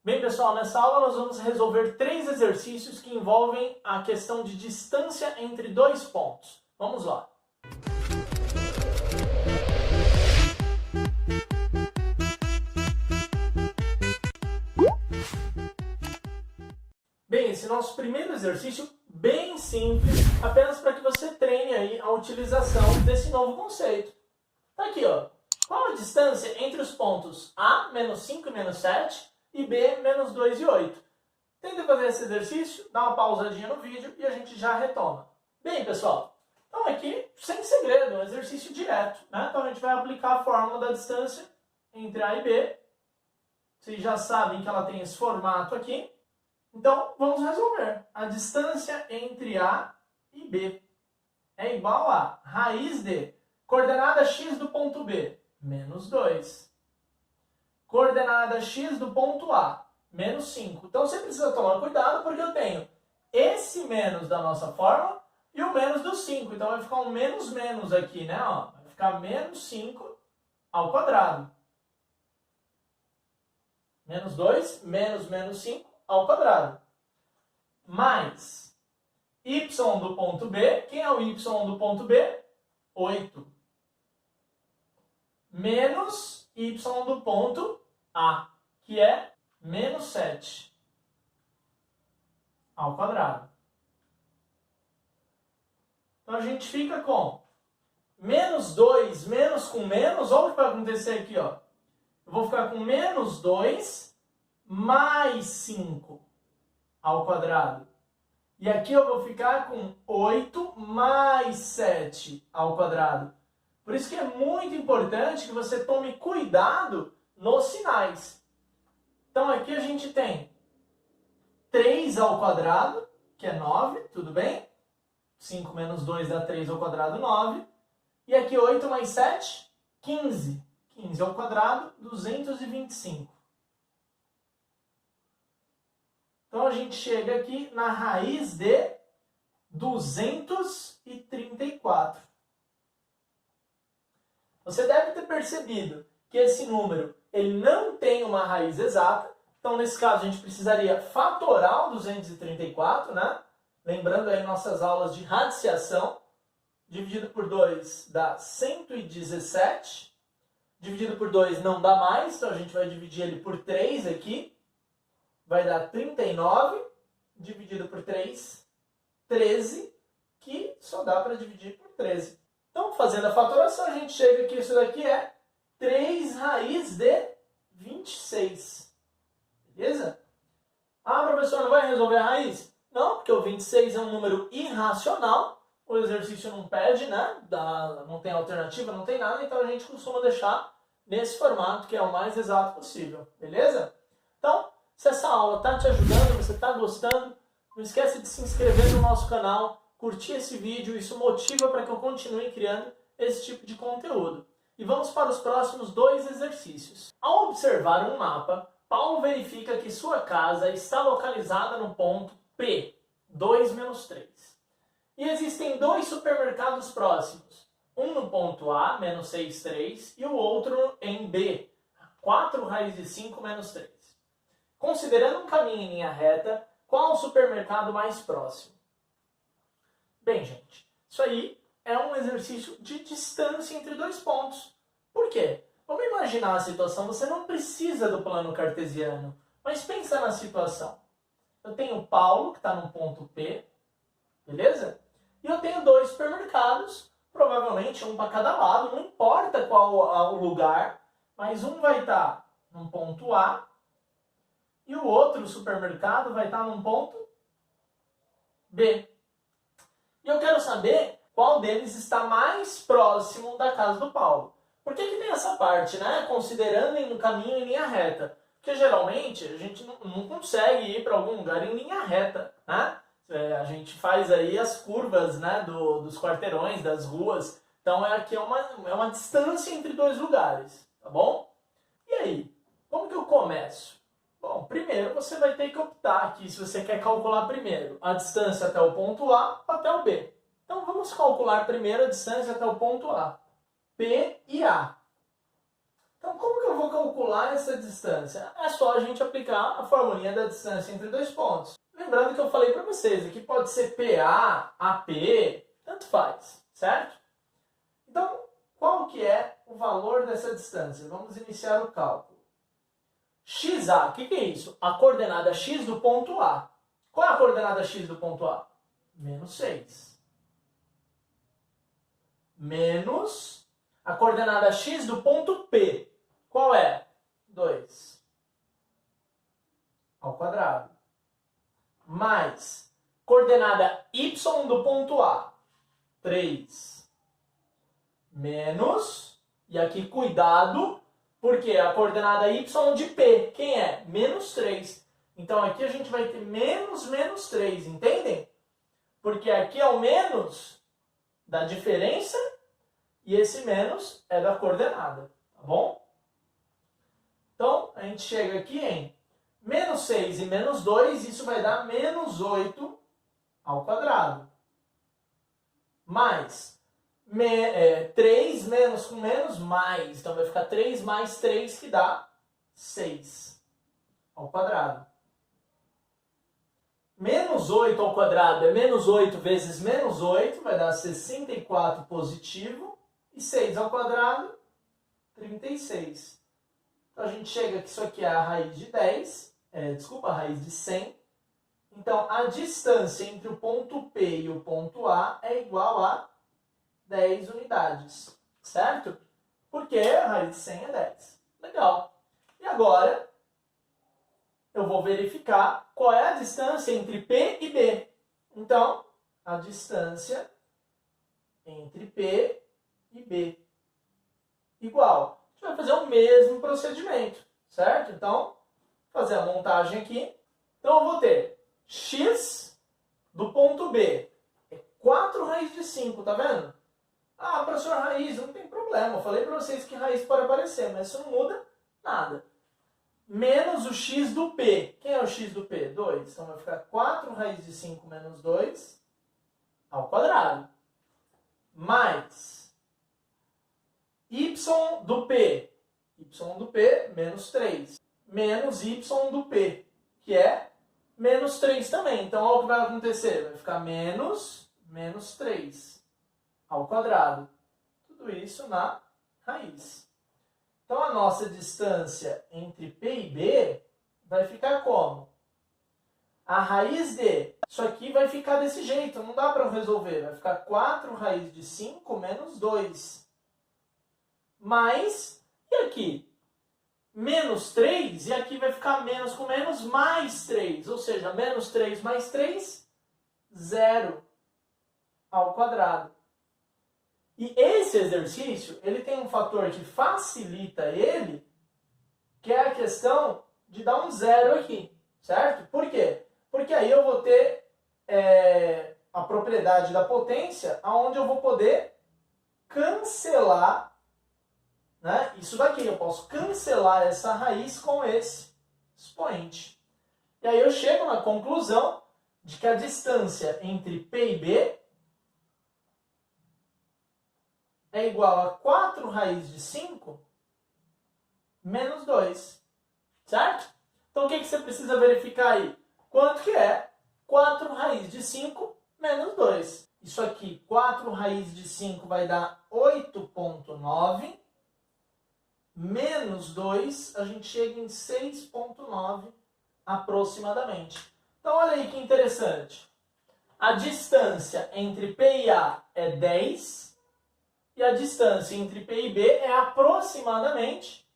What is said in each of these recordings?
Bem, pessoal, nessa aula nós vamos resolver 3 exercícios que envolvem a questão de distância entre 2 pontos. Vamos lá. Bem, esse nosso primeiro exercício, bem simples, apenas para que você treine aí a utilização desse novo conceito. Tá aqui, ó. Qual a distância entre os pontos A, menos 5 e menos 7, e B, menos 2 e 8? Tenta fazer esse exercício, dá uma pausadinha no vídeo e a gente já retoma. Bem, pessoal, então aqui, sem segredo, um exercício direto, né? Então a gente vai aplicar a fórmula da distância entre A e B. Vocês já sabem que ela tem esse formato aqui. Então, vamos resolver. A distância entre A e B é igual a raiz de coordenada x do ponto B, menos 2. Coordenada x do ponto A, menos 5. Então, você precisa tomar cuidado porque eu tenho esse menos da nossa fórmula e o menos do 5. Então, vai ficar um menos menos aqui, né? Ó, vai ficar menos 5 ao quadrado. Menos 2, menos menos 5 ao quadrado. Mais y do ponto B. Quem é o y do ponto B? 8. Menos y do ponto A, que é menos 7 ao quadrado. Então, a gente fica com menos 2, menos com menos. Olha o que vai acontecer aqui, ó. Eu vou ficar com menos 2 mais 5 ao quadrado. E aqui eu vou ficar com 8 mais 7 ao quadrado. Por isso que é muito importante que você tome cuidado nos sinais. Então aqui a gente tem 3 ao quadrado, que é 9, tudo bem? 5 menos 2 dá 3 ao quadrado, 9. E aqui 8 mais 7, 15. 15 ao quadrado, 225. Então, a gente chega aqui na raiz de 234. Você deve ter percebido que esse número ele não tem uma raiz exata. Então, nesse caso, a gente precisaria fatorar o 234, né? Lembrando aí nossas aulas de radiciação. Dividido por 2 dá 117. Dividido por 2 não dá mais, então a gente vai dividir ele por 3 aqui. Vai dar 39, dividido por 3, 13, que só dá para dividir por 13. Então, fazendo a fatoração, a gente chega que isso daqui é 3 raiz de 26. Beleza? Ah, professor, não vai resolver a raiz? Não, porque o 26 é um número irracional. O exercício não pede, né? Não tem alternativa, não tem nada. Então, a gente costuma deixar nesse formato, que é o mais exato possível. Beleza? Então, se essa aula está te ajudando, você está gostando, não esquece de se inscrever no nosso canal, curtir esse vídeo, isso motiva para que eu continue criando esse tipo de conteúdo. E vamos para os próximos 2 exercícios. Ao observar um mapa, Paulo verifica que sua casa está localizada no ponto P, 2 menos 3. E existem 2 supermercados próximos, um no ponto A, menos 6, 3, e o outro em B, 4 raiz de 5 menos 3. Considerando um caminho em linha reta, qual o supermercado mais próximo? Bem, gente, isso aí é um exercício de distância entre 2 pontos. Por quê? Vamos imaginar a situação, você não precisa do plano cartesiano, mas pensa na situação. Eu tenho o Paulo, que está no ponto P, beleza? E eu tenho 2 supermercados, provavelmente um para cada lado, não importa qual o lugar, mas um vai estar no ponto A, e o outro supermercado vai estar num ponto B. E eu quero saber qual deles está mais próximo da casa do Paulo. Por que tem essa parte, né? Considerando no caminho em linha reta. Porque geralmente a gente não consegue ir para algum lugar em linha reta, né? A gente faz aí as curvas, né, dos quarteirões, das ruas. Então aqui é uma distância entre 2 lugares, tá bom? E aí, como que eu começo? Bom, primeiro você vai ter que optar aqui se você quer calcular primeiro a distância até o ponto A até o B. Então vamos calcular primeiro a distância até o ponto A. P e A. Então, como que eu vou calcular essa distância? É só a gente aplicar a formulinha da distância entre dois pontos. Lembrando que eu falei para vocês, aqui pode ser PA, AP, tanto faz, certo? Então, qual que é o valor dessa distância? Vamos iniciar o cálculo. XA, o que é isso? A coordenada x do ponto A. Qual é a coordenada x do ponto A? Menos 6. Menos a coordenada x do ponto P. Qual é? 2 ao quadrado. Mais coordenada y do ponto A. 3. Menos, e aqui cuidado, porque a coordenada y de P, quem é? Menos 3. Então aqui a gente vai ter menos 3, entendem? Porque aqui é o menos da diferença e esse menos é da coordenada, tá bom? Então a gente chega aqui em menos 6 e menos 2, isso vai dar menos 8 ao quadrado. Mais 3 menos com menos, mais. Então vai ficar 3 mais 3 que dá 6 ao quadrado. Menos 8 ao quadrado é menos 8 vezes menos 8, vai dar 64 positivo. E 6 ao quadrado, 36. Então a gente chega que isso aqui é a raiz de 10, a raiz de 100. Então a distância entre o ponto P e o ponto A é igual a 10 unidades, certo? Porque a raiz de 100 é 10. Legal. E agora eu vou verificar qual é a distância entre P e B. Então, a distância entre P e B igual. A gente vai fazer o mesmo procedimento, certo? Então, fazer a montagem aqui. Então, eu vou ter x do ponto B. É 4 raiz de 5, tá vendo? Ah, professor, raiz, não tem problema. Eu falei para vocês que raiz pode aparecer, mas isso não muda nada. Menos o x do P. Quem é o x do P? 2. Então vai ficar 4 raiz de 5 menos 2 ao quadrado. Mais y do P. Y do P, menos 3. Menos y do P, que é menos 3 também. Então, olha o que vai acontecer. Vai ficar menos 3 ao quadrado. Tudo isso na raiz. Então, a nossa distância entre P e B vai ficar como? A raiz de... Isso aqui vai ficar desse jeito, não dá para resolver. Vai ficar 4 raiz de 5 menos 2. Mais, e aqui? Menos 3, e aqui vai ficar menos com menos mais 3. Ou seja, menos 3 mais 3, 0 ao quadrado. E esse exercício, ele tem um fator que facilita ele, que é a questão de dar um zero aqui, certo? Por quê? Porque aí eu vou ter a propriedade da potência, onde eu vou poder cancelar, né, isso daqui. Eu posso cancelar essa raiz com esse expoente. E aí eu chego na conclusão de que a distância entre P e B é igual a 4 raiz de 5 menos 2. Certo? Então o que você precisa verificar aí? Quanto que é 4 raiz de 5 menos 2? Isso aqui, 4 raiz de 5 vai dar 8,9. Menos 2, a gente chega em 6,9 aproximadamente. Então olha aí que interessante. A distância entre P e A é 10. E a distância entre P e B é aproximadamente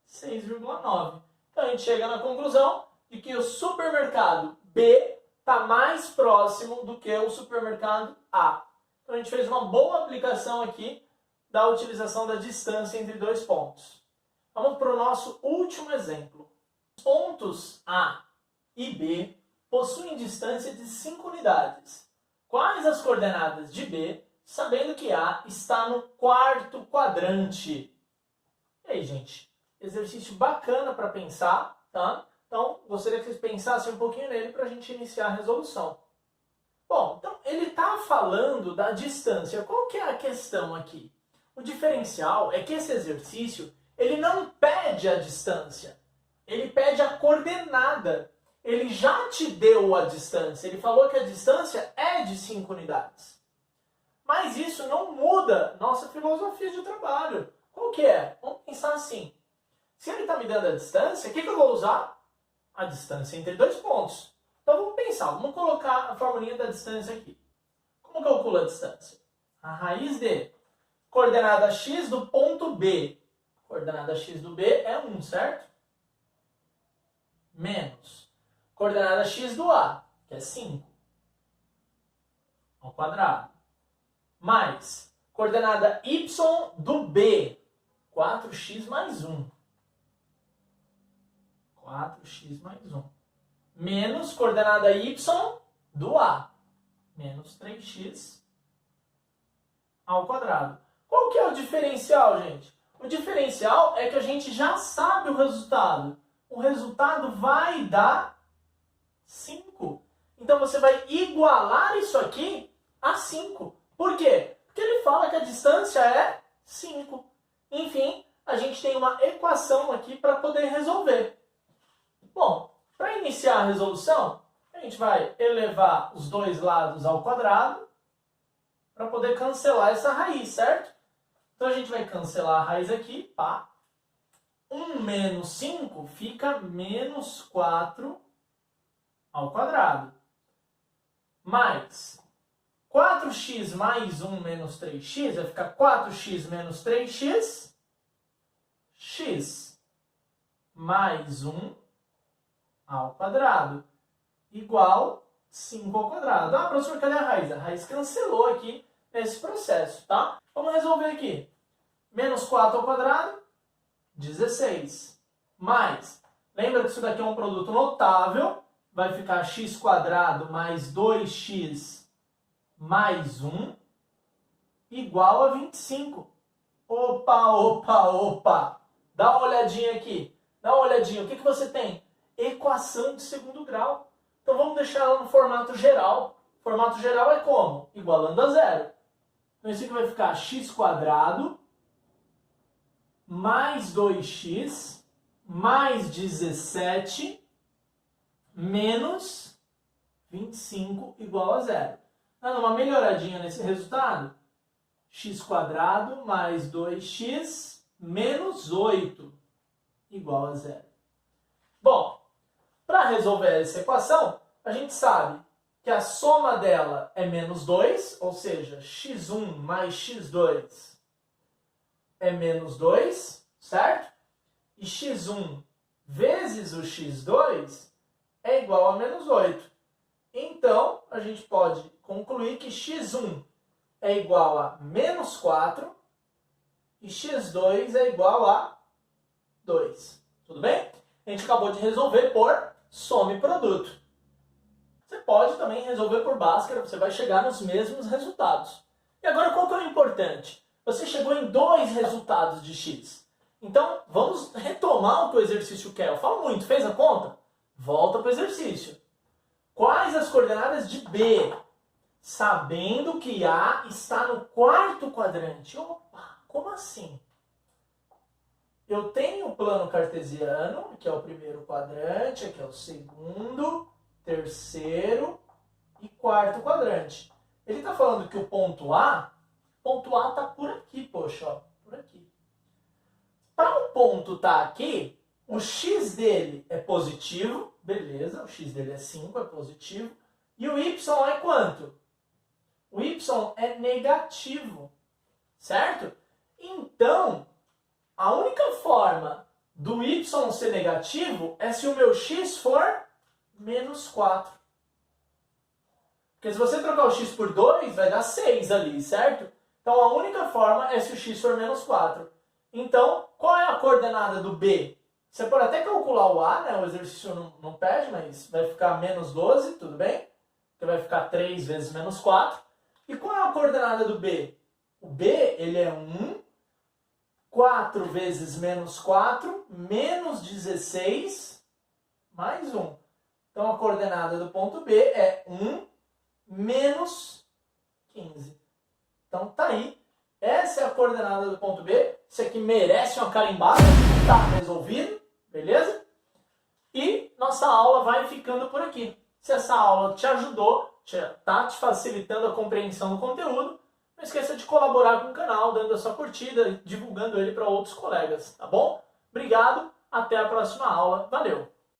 6,9. Então a gente chega na conclusão de que o supermercado B está mais próximo do que o supermercado A. Então a gente fez uma boa aplicação aqui da utilização da distância entre dois pontos. Vamos para o nosso último exemplo. Os pontos A e B possuem distância de 5 unidades. Quais as coordenadas de B, sabendo que A está no quarto quadrante? E aí, gente? Exercício bacana para pensar, tá? Então, gostaria que vocês pensassem um pouquinho nele para a gente iniciar a resolução. Bom, então ele está falando da distância. Qual que é a questão aqui? O diferencial é que esse exercício ele não pede a distância, ele pede a coordenada. Ele já te deu a distância, ele falou que a distância é de 5 unidades. Mas isso não muda nossa filosofia de trabalho. Qual que é? Vamos pensar assim. Se ele está me dando a distância, o que eu vou usar? A distância entre dois pontos. Então vamos pensar, vamos colocar a formulinha da distância aqui. Como que eu calculo a distância? A raiz de coordenada x do ponto B. Coordenada x do B é 1, certo? Menos coordenada x do A, que é 5, ao quadrado. Mais coordenada y do B, 4x mais 1. 4x mais 1. Menos coordenada y do A, menos 3x ao quadrado. Qual que é o diferencial, gente? O diferencial é que a gente já sabe o resultado. O resultado vai dar 5. Então você vai igualar isso aqui a 5. Por quê? Porque ele fala que a distância é 5. Enfim, a gente tem uma equação aqui para poder resolver. Bom, para iniciar a resolução, a gente vai elevar os dois lados ao quadrado para poder cancelar essa raiz, certo? Então a gente vai cancelar a raiz aqui, pá. 1 menos 5 fica menos 4 ao quadrado. Mais 4x mais 1 menos 3x vai ficar 4x menos 3x, x mais 1 ao quadrado, igual 5 ao quadrado. Ah, professor, cadê a raiz? A raiz cancelou aqui nesse processo, tá? Vamos resolver aqui. Menos 4 ao quadrado, 16. Mais, lembra que isso daqui é um produto notável, vai ficar x quadrado mais 2x mais 1 igual a 25. Opa, opa, opa! Dá uma olhadinha aqui. Dá uma olhadinha. O que você tem? Equação de segundo grau. Então vamos deixar ela no formato geral. O formato geral é como? Igualando a zero. Então isso aqui vai ficar x quadrado mais 2x mais 17 menos 25 igual a zero. Dando uma melhoradinha nesse resultado, x quadrado mais 2x menos 8 igual a zero. Bom, para resolver essa equação, a gente sabe que a soma dela é menos 2, ou seja, x1 mais x2 é menos 2, certo? E x1 vezes o x2 é igual a menos 8. Então, a gente pode concluir que x1 é igual a menos 4 e x2 é igual a 2. Tudo bem? A gente acabou de resolver por soma e produto. Você pode também resolver por Bhaskara, você vai chegar nos mesmos resultados. E agora, qual que é o importante? Você chegou em 2 resultados de x. Então, vamos retomar o que o exercício quer. Eu falo muito, fez a conta? Volta para o exercício. Quais as coordenadas de B? Sabendo que A está no quarto quadrante. Opa, como assim? Eu tenho o plano cartesiano, que é o primeiro quadrante, aqui é o segundo, terceiro e quarto quadrante. Ele está falando que o ponto A está por aqui, poxa, ó, por aqui. Para o ponto estar aqui, o x dele é positivo, beleza, o x dele é 5, é positivo. E o y é quanto? O y é negativo, certo? Então, a única forma do y ser negativo é se o meu x for menos 4. Porque se você trocar o x por 2, vai dar 6 ali, certo? Então, a única forma é se o x for menos 4. Então, qual é a coordenada do B? Você pode até calcular o A, né? O exercício não pede, mas vai ficar menos 12, tudo bem? Porque vai ficar 3 vezes menos 4. E qual é a coordenada do B? O B, ele é 1, 4 vezes menos 4, menos 16, mais 1. Então, a coordenada do ponto B é 1, menos 15. Então, tá aí essa é a coordenada do ponto B, isso aqui merece uma carimbada, tá resolvido, beleza? E nossa aula vai ficando por aqui. Se essa aula te ajudou, tá te facilitando a compreensão do conteúdo, não esqueça de colaborar com o canal, dando a sua curtida e divulgando ele para outros colegas, tá bom? Obrigado, até a próxima aula, valeu!